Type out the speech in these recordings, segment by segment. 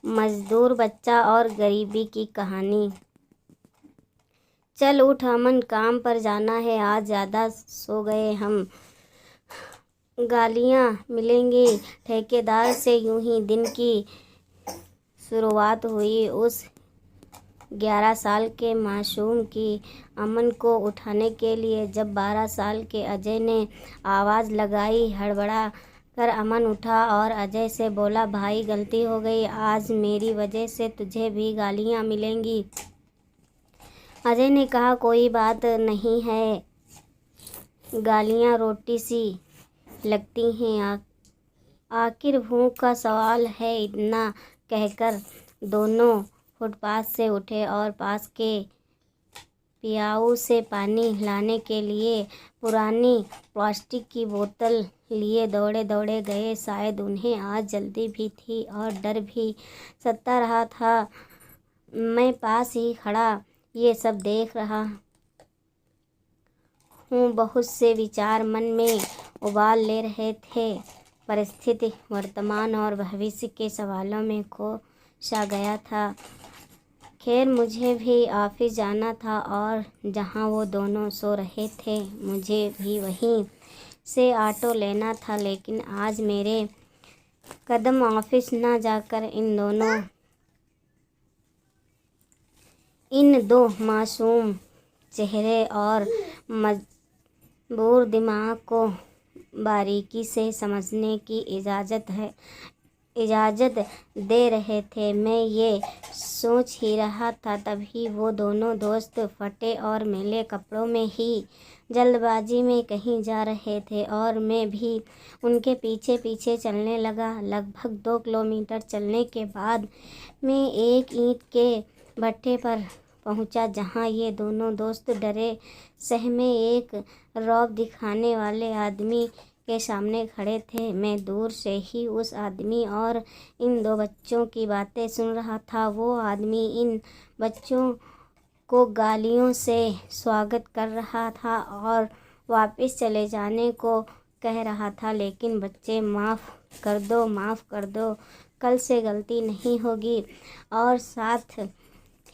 मजदूर बच्चा और गरीबी की कहानी। चल उठ अमन, काम पर जाना है, आज ज़्यादा सो गए हम, गालियाँ मिलेंगी ठेकेदार से। यूं ही दिन की शुरुआत हुई उस 11 साल के मासूम की अमन को उठाने के लिए। जब 12 साल के अजय ने आवाज़ लगाई, हड़बड़ा कर अमन उठा और अजय से बोला, भाई गलती हो गई, आज मेरी वजह से तुझे भी गालियाँ मिलेंगी। अजय ने कहा, कोई बात नहीं है, गालियाँ रोटी सी लगती हैं, आखिर भूख का सवाल है। इतना कहकर दोनों फुटपाथ से उठे और पास के पियाऊ से पानी लाने के लिए पुरानी प्लास्टिक की बोतल लिए दौड़े दौड़े गए। शायद उन्हें आज जल्दी भी थी और डर भी सता रहा था। मैं पास ही खड़ा ये सब देख रहा हूँ, बहुत से विचार मन में उबाल ले रहे थे। परिस्थिति, वर्तमान और भविष्य के सवालों में खो सा गया था। खैर मुझे भी ऑफिस जाना था और जहाँ वो दोनों सो रहे थे मुझे भी वहीं से ऑटो लेना था। लेकिन आज मेरे कदम ऑफिस ना जाकर इन दो मासूम चेहरे और मजबूर दिमाग को बारीकी से समझने की इजाज़त दे रहे थे। मैं ये सोच ही रहा था, तभी वो दोनों दोस्त फटे और मैले कपड़ों में ही जल्दबाजी में कहीं जा रहे थे और मैं भी उनके पीछे पीछे चलने लगा। लगभग 2 किलोमीटर चलने के बाद मैं एक ईंट के भट्टे पर पहुंचा, जहां ये दोनों दोस्त डरे सहमे एक रौब दिखाने वाले आदमी के सामने खड़े थे। मैं दूर से ही उस आदमी और इन दो बच्चों की बातें सुन रहा था। वो आदमी इन बच्चों को गालियों से स्वागत कर रहा था और वापस चले जाने को कह रहा था। लेकिन बच्चे माफ़ कर दो, कल से गलती नहीं होगी। और साथ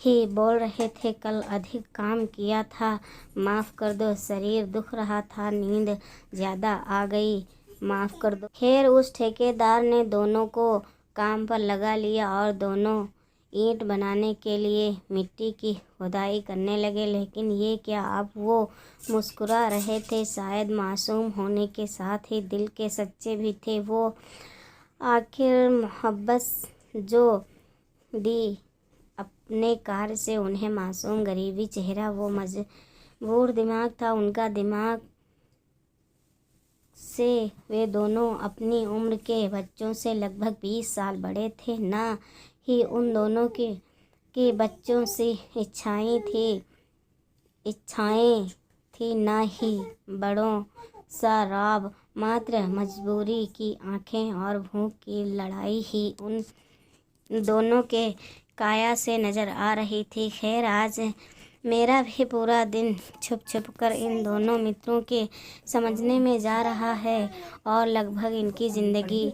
ही बोल रहे थे, कल अधिक काम किया था, माफ़ कर दो, शरीर दुख रहा था, नींद ज़्यादा आ गई, माफ़ कर दो। खैर उस ठेकेदार ने दोनों को काम पर लगा लिया और दोनों ईंट बनाने के लिए मिट्टी की खुदाई करने लगे। लेकिन ये क्या, अब वो मुस्कुरा रहे थे, शायद मासूम होने के साथ ही दिल के सच्चे भी थे। वो आखिर मोहब्बत जो दी अपने कार्य से उन्हें मासूम गरीबी चेहरा, वो मजबूर दिमाग था उनका दिमाग से। वे दोनों अपनी उम्र के बच्चों से लगभग 20 साल बड़े थे। ना ही उन दोनों के बच्चों से इच्छाएं थी, ना ही बड़ों सा रौब, मात्र मजबूरी की आंखें और भूख की लड़ाई ही उन दोनों के काया से नज़र आ रही थी। खैर आज मेरा भी पूरा दिन छुप छुप कर इन दोनों मित्रों के समझने में जा रहा है और लगभग इनकी ज़िंदगी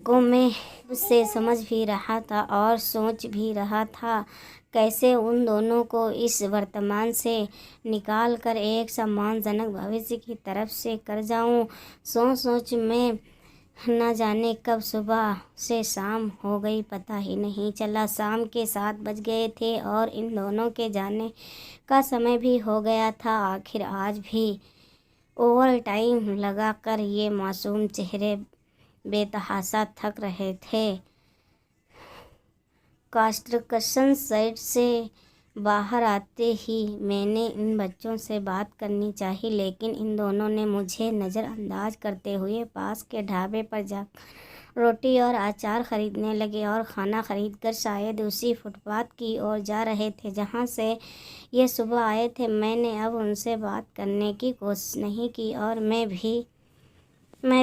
को मैं उससे समझ भी रहा था और सोच भी रहा था, कैसे उन दोनों को इस वर्तमान से निकाल कर एक सम्मानजनक भविष्य की तरफ से कर जाऊं। सोच में न जाने कब सुबह से शाम हो गई, पता ही नहीं चला। शाम के 7 बज गए थे और इन दोनों के जाने का समय भी हो गया था। आखिर आज भी ओवर टाइम लगा कर ये मासूम चेहरे बेतहाशा थक रहे थे। कंस्ट्रक्शन साइट से बाहर आते ही मैंने इन बच्चों से बात करनी चाहिए, लेकिन इन दोनों ने मुझे नज़रअंदाज करते हुए पास के ढाबे पर जाकर रोटी और अचार खरीदने लगे और खाना खरीदकर शायद उसी फुटपाथ की ओर जा रहे थे जहां से ये सुबह आए थे। मैंने अब उनसे बात करने की कोशिश नहीं की और मैं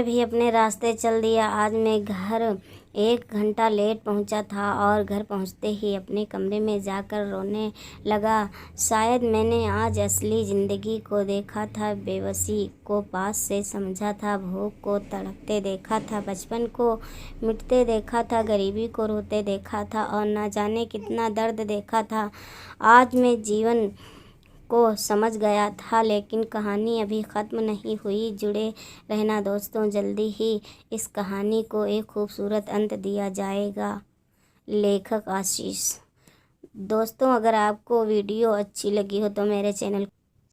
भी अपने रास्ते चल दिया। आज मैं घर 1 घंटा लेट पहुंचा था और घर पहुंचते ही अपने कमरे में जाकर रोने लगा। शायद मैंने आज असली ज़िंदगी को देखा था, बेबसी को पास से समझा था, भूख को तड़पते देखा था, बचपन को मिटते देखा था, गरीबी को रोते देखा था और न जाने कितना दर्द देखा था। आज मैं जीवन को समझ गया था, लेकिन कहानी अभी ख़त्म नहीं हुई। जुड़े रहना दोस्तों, जल्दी ही इस कहानी को एक खूबसूरत अंत दिया जाएगा। लेखक आशीष। दोस्तों, अगर आपको वीडियो अच्छी लगी हो तो मेरे चैनल